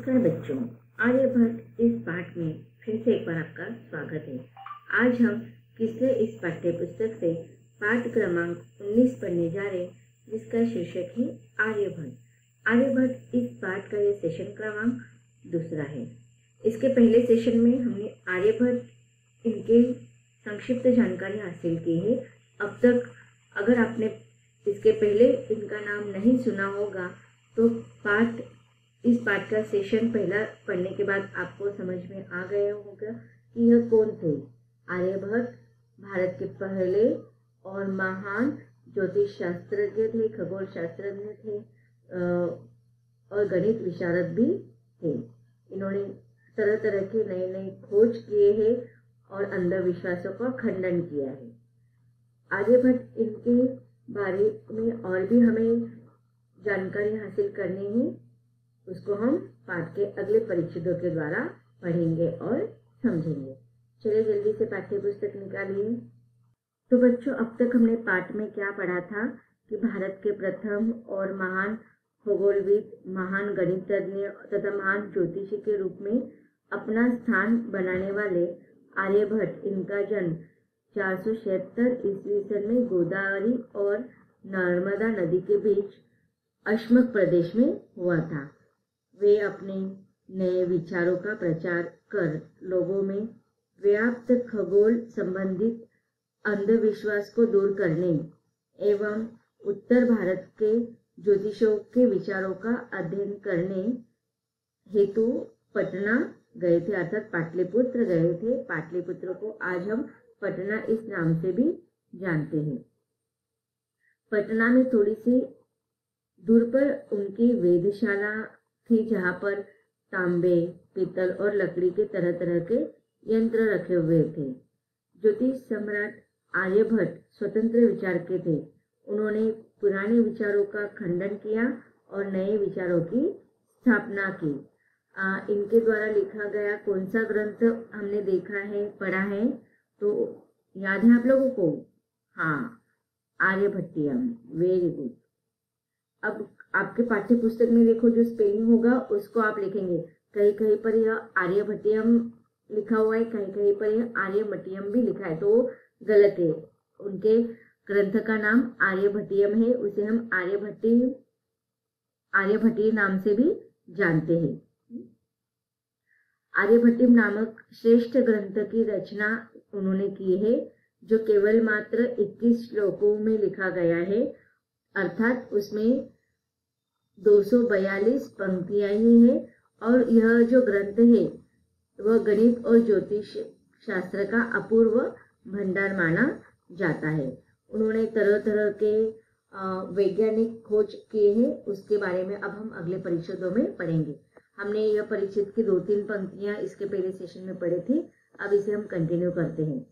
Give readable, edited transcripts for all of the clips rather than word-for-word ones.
नमस्कार बच्चों, आर्यभट्ट इस पाठ में फिर से एक बार आपका स्वागत है। आज हम किससे इस पाठ्य पुस्तक से पाठ क्रमांक 19 पढ़ने जा रहे हैं, जिसका शीर्षक है आर्यभट्ट। आर्यभट्ट इस पाठ का ये सेशन क्रमांक दूसरा है। इसके पहले सेशन में हमने आर्यभट्ट इनके संक्षिप्त जानकारी हासिल की है। अब तक अगर आपने इसके पहले इनका नाम नहीं सुना होगा तो इस पाठ का सेशन पहला पढ़ने के बाद आपको समझ में आ गया होगा कि यह कौन थे। आर्यभट्ट भारत के पहले और महान ज्योतिष शास्त्रज्ञ थे, खगोल शास्त्रज्ञ थे और गणित विशारद भी थे। इन्होंने तरह तरह के नए नए खोज किए हैं और अंधविश्वासों का खंडन किया है। आर्यभट्ट इनके बारे में और भी हमें जानकारी हासिल करनी है, उसको हम पाठ के अगले परिच्छेदों के द्वारा पढ़ेंगे और समझेंगे। चलिए जल्दी से पाठ्य पुस्तक निकालिए। तो बच्चों, अब तक हमने पाठ में क्या पढ़ा था कि भारत के प्रथम और महान खगोलविद, महान गणितज्ञ तथा महान ज्योतिषी के रूप में अपना स्थान बनाने वाले आर्यभट्ट, इनका जन्म 476 ईस्वी सन में गोदावरी और नर्मदा नदी के बीच अश्मक प्रदेश में हुआ था। वे अपने नए विचारों का प्रचार कर लोगों में व्याप्त खगोल संबंधित अंधविश्वास को दूर करने एवं उत्तर भारत के ज्योतिषों के विचारों का अध्ययन करने हेतु पटना गए थे, अर्थात पाटलिपुत्र गए थे। पाटलिपुत्र को आज हम पटना इस नाम से भी जानते हैं। पटना में थोड़ी सी दूर पर उनकी वेधशाला थी, जहाँ पर तांबे, पीतल और लकड़ी के तरह तरह के यंत्र रखे हुए थे। ज्योतिष सम्राट आर्यभट्ट स्वतंत्र विचार के थे। उन्होंने पुराने विचारों का खंडन किया और नए विचारों की स्थापना की। इनके द्वारा लिखा गया कौन सा ग्रंथ हमने देखा है, पढ़ा है, तो याद है आप लोगों को? हाँ, आर्यभट्टियम। Very good. अब आपके पाठ्य पुस्तक में देखो, जो स्पेलिंग होगा उसको आप लिखेंगे। कहीं कहीं पर यह आर्यभट्टियम लिखा हुआ है, कहीं कहीं पर यह आर्यभट्टियम भी लिखा है, तो गलत है। उनके ग्रंथ का नाम आर्यभट्टियम है, उसे हम आर्यभट्टीय नाम से भी जानते हैं। आर्यभट्टियम नामक श्रेष्ठ ग्रंथ की रचना उन्होंने की है, जो केवल मात्र 21 श्लोकों में लिखा गया है, अर्थात उसमें 242 पंक्तियां ही है। और यह जो ग्रंथ है वह गणित और ज्योतिष शास्त्र का अपूर्व भंडार माना जाता है। उन्होंने तरह तरह के वैज्ञानिक खोज किए हैं, उसके बारे में अब हम अगले परिच्छेदों में पढ़ेंगे। हमने यह परिच्छेद की 2-3 पंक्तियां इसके पहले सेशन में पढ़ी थी, अब इसे हम कंटिन्यू करते हैं।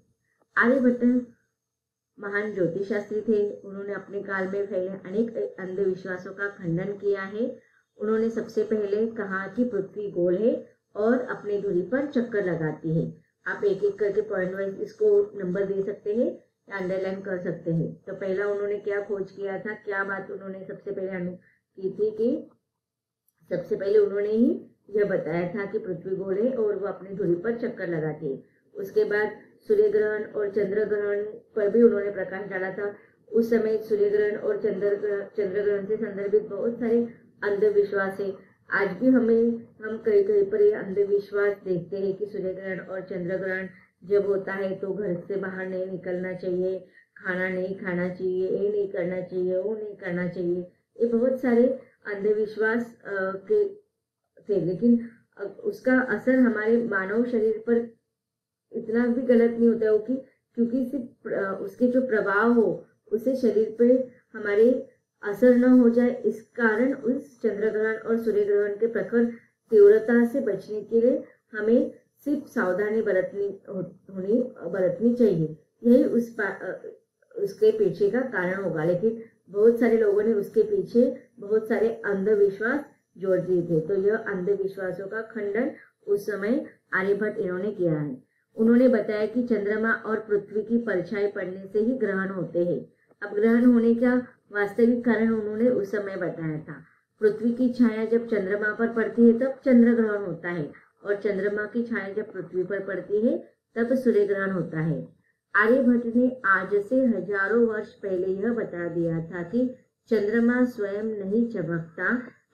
आर्यभट्ट महान ज्योतिष शास्त्री थे। उन्होंने अपने काल में फैले अनेक अंधविश्वासों का खंडन किया है। उन्होंने सबसे पहले कहा कि पृथ्वी गोल है और अपनी धुरी पर चक्कर लगाती है। आप एक एक करके पॉइंट वाइज इसको नंबर दे सकते हैं या अंडरलाइन कर सकते हैं। तो पहला उन्होंने क्या खोज किया था, क्या बात उन्होंने सबसे पहले की थी कि सबसे पहले उन्होंने ही यह बताया था कि पृथ्वी गोल है और वो अपनी धुरी पर चक्कर लगाती है। उसके बाद सूर्य ग्रहण और चंद्र ग्रहण पर भी उन्होंने प्रकाश डाला था। उस समय सूर्य ग्रहण और चंद्र ग्रहण से संदर्भित बहुत सारे अंधविश्वास है। आज भी हम कहीं कहीं पर ये अंधविश्वास देखते हैं कि सूर्य ग्रहण और चंद्र ग्रहण जब होता है तो घर से बाहर नहीं निकलना चाहिए, खाना नहीं खाना चाहिए, ये नहीं करना चाहिए, वो नहीं करना चाहिए। ये बहुत सारे अंधविश्वास के थे, लेकिन उसका असर हमारे मानव शरीर पर इतना भी गलत नहीं होता है कि क्योंकि सिर्फ उसके जो प्रभाव हो उसे शरीर पे हमारे असर न हो जाए, इस कारण उस चंद्र ग्रहण और सूर्य ग्रहण के प्रखर तीव्रता से बचने के लिए हमें सिर्फ सावधानी बरतनी चाहिए। यही उसके पीछे का कारण होगा, लेकिन बहुत सारे लोगों ने उसके पीछे बहुत सारे अंधविश्वास जोड़ दिए थे। तो यह अंधविश्वासों का खंडन उस समय आर्यभट्ट इन्होंने किया है। उन्होंने बताया कि चंद्रमा और पृथ्वी की परछाई पड़ने से ही ग्रहण होते हैं। अब ग्रहण होने का वास्तविक कारण उन्होंने उस समय बताया था। पृथ्वी की छाया जब चंद्रमा पर पड़ती है तब चंद्र ग्रहण होता है, और चंद्रमा की छाया जब पृथ्वी पर पड़ती है तब सूर्य ग्रहण होता है। आर्यभट्ट ने आज से हजारों वर्ष पहले यह बता दिया था कि चंद्रमा स्वयं नहीं चमकता,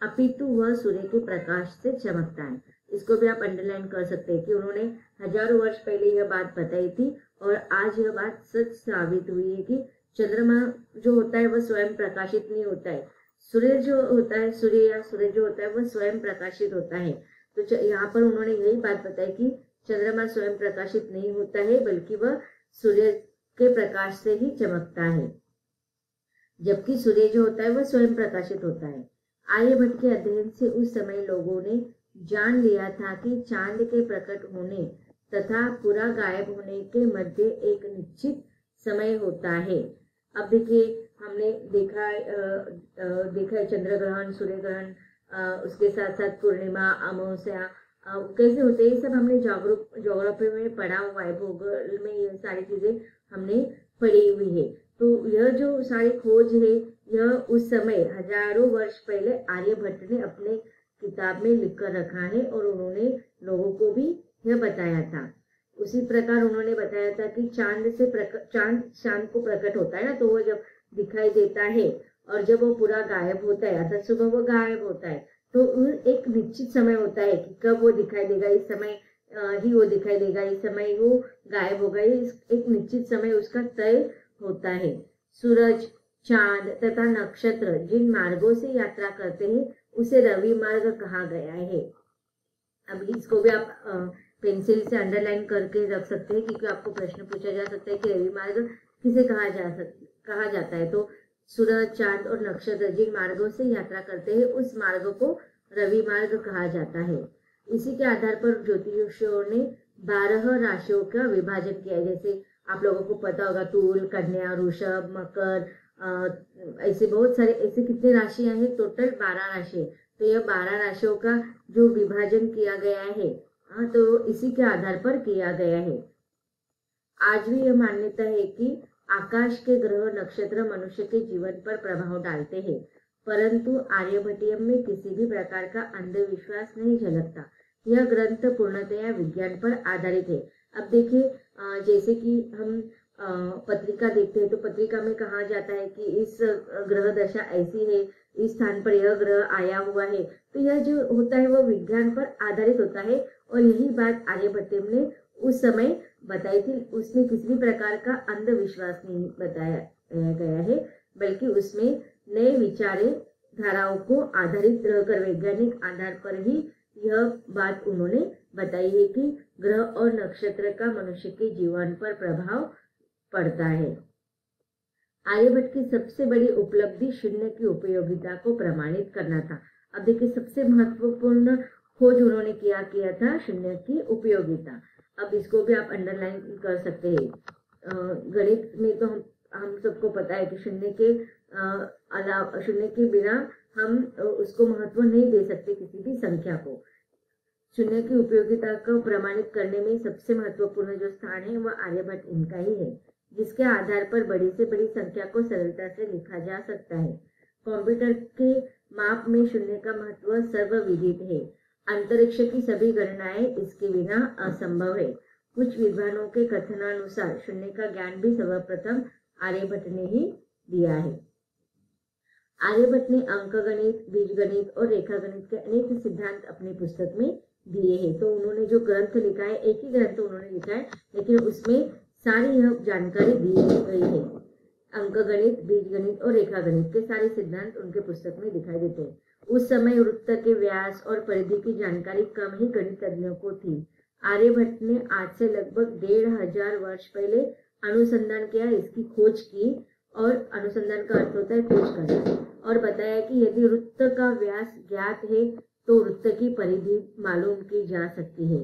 अपितु वह सूर्य के प्रकाश से चमकता है। इसको भी आप अंडरलाइन कर सकते हैं कि उन्होंने हजारों वर्ष पहले यह बात बताई थी, और आज यह बात सच साबित हुई है कि चंद्रमा जो होता है वह स्वयं प्रकाशित नहीं होता है। सूर्य जो होता है, सूर्य जो होता है वह स्वयं प्रकाशित होता है। तो यहाँ पर उन्होंने यही बात बताई कि चंद्रमा स्वयं प्रकाशित नहीं होता है, बल्कि वह सूर्य के प्रकाश से ही चमकता है, जबकि सूर्य जो होता है वह स्वयं प्रकाशित होता है। आर्यभट्ट के अध्ययन से उस समय लोगों ने जान लिया था कि चांद के प्रकट होने तथा पूरा गायब होने के मध्य एक निश्चित समय होता है। अब देखिए, हमने देखा है चंद्र ग्रहण, सूर्य ग्रहण, उसके साथ साथ पूर्णिमा, अमावस्या कैसे होते हैं, ये सब हमने ज्योग्राफी में पढ़ा हुआ है, भूगोल में ये सारी चीजें हमने पढ़ी हुई है। तो यह जो सारी खोज है, यह उस समय हजारों वर्ष पहले आर्यभट्ट ने अपने किताब में लिख कर रखा है, और उन्होंने लोगों को भी यह बताया था। उसी प्रकार उन्होंने बताया था कि चांद को प्रकट होता है ना, तो वो जब दिखाई देता है और जब वो पूरा गायब होता है, अर्थात सुबह वो गायब होता है, तो एक निश्चित समय होता है कि कब वो दिखाई देगा, इस समय ही वो दिखाई देगा, इस समय वो गायब होगा, एक निश्चित समय उसका तय होता है। सूरज, चांद तथा नक्षत्र जिन मार्गों से यात्रा करते हैं उसे रवि मार्ग कहा गया है। अब इसको भी आप पेंसिल से अंडरलाइन करके रख सकते हैं, क्योंकि आपको प्रश्न पूछा जा सकता है कि रवि मार्ग किसे कहा जाता है। तो सूरज, चांद और नक्षत्र जिन मार्गों से यात्रा करते हैं उस मार्ग को रवि मार्ग कहा जाता है। इसी के आधार पर ज्योतिषियों ने 12 राशियों का विभाजन किया है। जैसे आप लोगों को पता होगा, तूल, कन्या, वृषभ, मकर, ऐसे बहुत सारे, ऐसे कितने राशियां हैं, टोटल 12 राशि। तो यह 12 राशियों का जो विभाजन किया गया है, तो इसी के आधार पर किया गया है। आज भी यह मान्यता है कि आकाश के ग्रह नक्षत्र मनुष्य के जीवन पर प्रभाव डालते हैं, परंतु आर्यभट्टियम में किसी भी प्रकार का अंधविश्वास नहीं झलकता। यह ग्रंथ पूर्णतया विज्ञान पर आधारित है। अब देखिए, जैसे कि हम पत्रिका देखते हैं, तो पत्रिका में कहा जाता है कि इस ग्रह दशा ऐसी है, इस स्थान पर यह ग्रह आया हुआ है, तो यह जो होता है वो विज्ञान पर आधारित होता है। और यही बात आर्यभट्ट ने उस समय बताई थी। उसमें किसी भी प्रकार का अंधविश्वास नहीं बताया गया है, बल्कि उसमें नए विचारे धाराओं को आधारित रहकर वैज्ञानिक आधार पर ही यह बात उन्होंने बताई है कि ग्रह और नक्षत्र का मनुष्य के जीवन पर प्रभाव पड़ता है। आर्यभट्ट की सबसे बड़ी उपलब्धि शून्य की उपयोगिता को प्रमाणित करना था। अब देखिए, सबसे महत्वपूर्ण खोज उन्होंने किया था शून्य की उपयोगिता। अब इसको भी आप अंडरलाइन कर सकते हैं। गणित में तो हम सबको पता है कि शून्य के बिना हम उसको महत्व नहीं दे सकते किसी भी संख्या को। शून्य की उपयोगिता को प्रमाणित करने में सबसे महत्वपूर्ण जो स्थान है वह आर्यभट्ट इनका ही है, जिसके आधार पर बड़ी से बड़ी संख्या को सरलता से लिखा जा सकता है। कंप्यूटर के माप में शून्य का महत्व सर्वविदित है। अंतरिक्ष की सभी गणनाएं इसके बिना असंभव है। कुछ विद्वानों के कथनानुसार शून्य का ज्ञान भी सर्वप्रथम आर्यभट्ट ने ही दिया है। आर्यभट्ट ने अंकगणित, बीजगणित और रेखागणित के अनेक सिद्धांत अपनी पुस्तक में दिए हैं। तो उन्होंने जो ग्रंथ लिखा है, एक ही ग्रंथ उन्होंने लिखा है, लेकिन उसमें सारी यह जानकारी दी गई है। अंकगणित, बीजगणित और रेखागणित के सारे सिद्धांत उनके पुस्तक में दिखाई देते हैं। उस समय वृत्त के व्यास और परिधि की जानकारी कम ही गणितज्ञों को थी। आर्यभट्ट ने आज से लगभग 1500 वर्ष पहले अनुसंधान किया, इसकी खोज की, और अनुसंधान का अर्थ होता है खोज करना, और बताया कि यदि वृत्त का व्यास ज्ञात है तो वृत्त की परिधि मालूम की जा सकती है।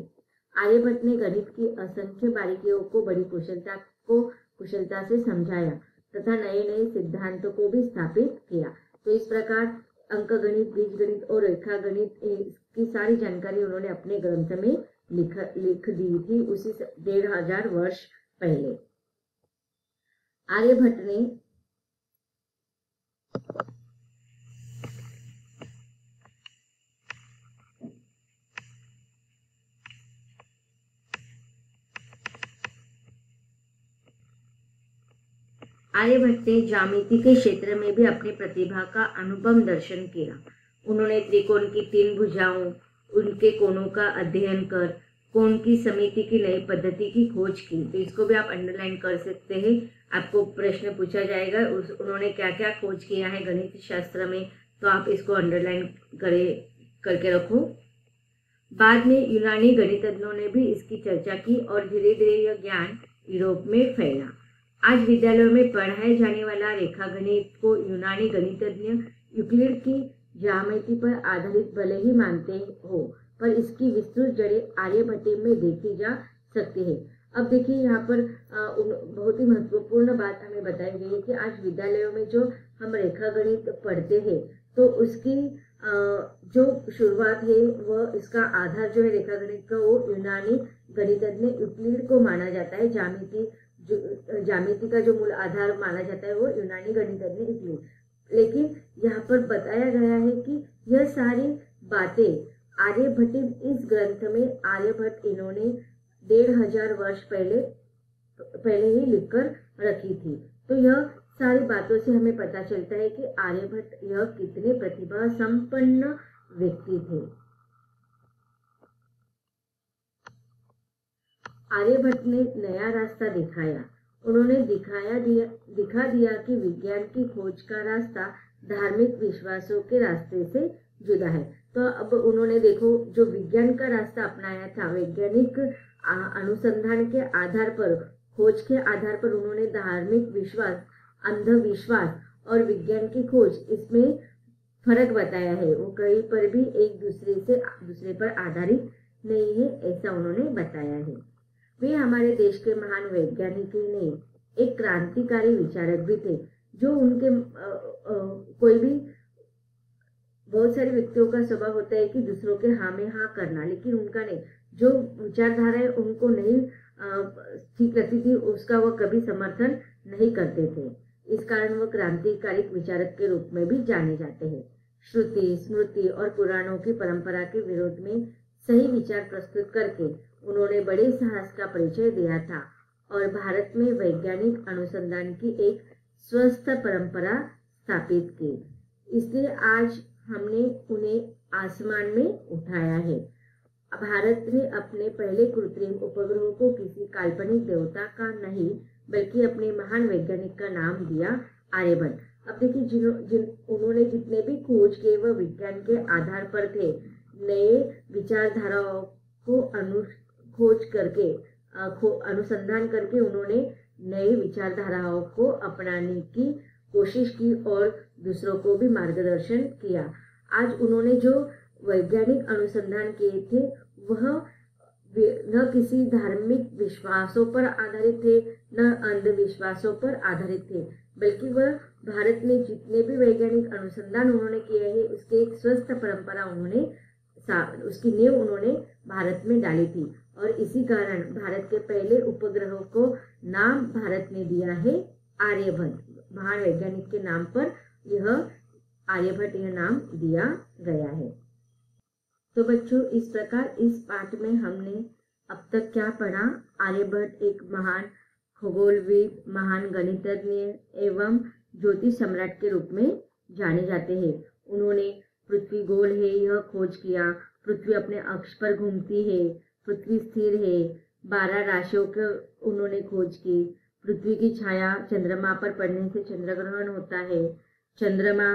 आर्यभट्ट ने गणित की असंख्य बारीकियों को बड़ी कुशलता से समझाया तथा नए नए सिद्धांतों को भी स्थापित किया। तो इस प्रकार अंकगणित, बीजगणित और रेखागणित की सारी जानकारी उन्होंने अपने ग्रंथ में लिख दी थी उसी 1500 वर्ष पहले। आर्यभट्ट ने ज्यामिति के क्षेत्र में भी अपनी प्रतिभा का अनुपम दर्शन किया। उन्होंने त्रिकोण की 3 भुजाओं, उनके कोणों का अध्ययन कर कोण की समिति की नई पद्धति की खोज की। तो इसको भी आप अंडरलाइन कर सकते हैं, आपको प्रश्न पूछा जाएगा उन्होंने क्या क्या खोज किया है गणित शास्त्र में, तो आप इसको अंडरलाइन करके रखो। बाद में यूनानी गणितज्ञों ने भी इसकी चर्चा की और धीरे धीरे यह ज्ञान यूरोप में फैला। आज विद्यालयों में पढ़ाए जाने वाला रेखा गणित को यूनानी गणितज्ञ यूक्लिड की ज्यामिति पर आधारित भले ही मानते हो, पर इसकी विस्तृत जड़ें आर्यभट्ट में देखी जा सकती है। अब देखिए यहाँ पर बहुत ही महत्वपूर्ण बात हमें बताई गई है कि आज विद्यालयों में जो हम रेखा गणित पढ़ते हैं तो उसकी जो शुरुआत है वह इसका आधार जो है रेखा गणित का वो यूनानी गणितज्ञ यूक्लिड को माना जाता है। ज्यामिति का जो मूल आधार माना जाता है वो यूनानी गणितज्ञ यूक्लिड। लेकिन यहाँ पर बताया गया है कि यह सारी बातें आर्यभट्ट इस ग्रंथ में आर्यभट्ट इन्होंने 1500 वर्ष पहले ही लिखकर रखी थी। तो यह सारी बातों से हमें पता चलता है कि आर्यभट्ट यह कितने प्रतिभा संपन्न व्यक्ति थे। आर्यभट्ट ने नया रास्ता दिखाया। उन्होंने दिखा दिया कि विज्ञान की खोज का रास्ता धार्मिक विश्वासों के रास्ते से जुदा है। तो अब उन्होंने देखो जो विज्ञान का रास्ता अपनाया था, वैज्ञानिक अनुसंधान के आधार पर, खोज के आधार पर उन्होंने धार्मिक विश्वास, अंधविश्वास और विज्ञान की खोज, इसमें फर्क बताया है। वो कहीं पर भी एक दूसरे पर आधारित नहीं है, ऐसा उन्होंने बताया है। वे हमारे देश के महान वैज्ञानिक ही नहीं, एक क्रांतिकारी विचारक भी थे। जो उनके कोई भी बहुत सारे व्यक्तियों का स्वभाव होता है कि दूसरों के हाँ में हाँ करना, लेकिन उनका नहीं। जो विचारधारा है उनको नहीं ठीक लगती थी, उसका वो कभी समर्थन नहीं करते थे। इस कारण वो क्रांतिकारी विचारक के रूप में भी जाने जाते हैं। श्रुति, स्मृति और पुराणों की परंपरा के विरोध में सही विचार प्रस्तुत करके उन्होंने बड़े साहस का परिचय दिया था और भारत में वैज्ञानिक अनुसंधान की एक स्वस्थ परंपरा स्थापित की। इसलिए आज हमने उन्हें आसमान में उठाया है। भारत ने अपने पहले कृत्रिम उपग्रहों को किसी काल्पनिक देवता का नहीं बल्कि अपने महान वैज्ञानिक का नाम दिया, आर्यभट्ट। अब देखिए उन्होंने जितने भी खोज किए वह विज्ञान के आधार पर थे। नए विचारधाराओं को अनुसंधान करके उन्होंने नई विचारधाराओं को अपनाने की कोशिश की और दूसरों को भी मार्गदर्शन किया। आज उन्होंने जो वैज्ञानिक अनुसंधान किए थे वह न किसी धार्मिक विश्वासों पर आधारित थे, न अंधविश्वासों पर आधारित थे, बल्कि वह भारत में जितने भी वैज्ञानिक अनुसंधान उन्होंने किए हैं उसके एक स्वस्थ परंपरा उसकी नींव उन्होंने भारत में डाली थी। और इसी कारण भारत के पहले उपग्रहों को नाम भारत ने दिया है आर्यभट्ट। महान वैज्ञानिक के नाम पर यह आर्यभट्ट यह नाम दिया गया है। तो बच्चों, इस प्रकार इस पाठ में हमने अब तक क्या पढ़ा? आर्यभट्ट एक महान खगोलविद, महान गणितज्ञ एवं ज्योतिष सम्राट के रूप में जाने जाते हैं। उन्होंने पृथ्वी गोल है यह खोज किया, पृथ्वी अपने अक्ष पर घूमती है, पृथ्वी स्थिर है, 12 राशियों की उन्होंने खोज की, पृथ्वी की छाया चंद्रमा पर पड़ने से चंद्रग्रहण होता है, चंद्रमा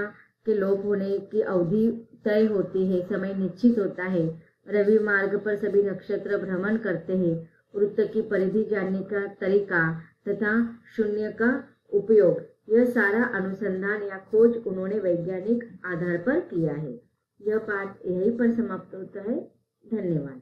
के लोप होने की अवधि तय होती है, समय निश्चित होता है, रवि मार्ग पर सभी नक्षत्र भ्रमण करते हैं, वृत्त की परिधि जानने का तरीका तथा शून्य का उपयोग, यह सारा अनुसंधान या खोज उन्होंने वैज्ञानिक आधार पर किया है। यह पाठ यहीं पर समाप्त होता है। धन्यवाद।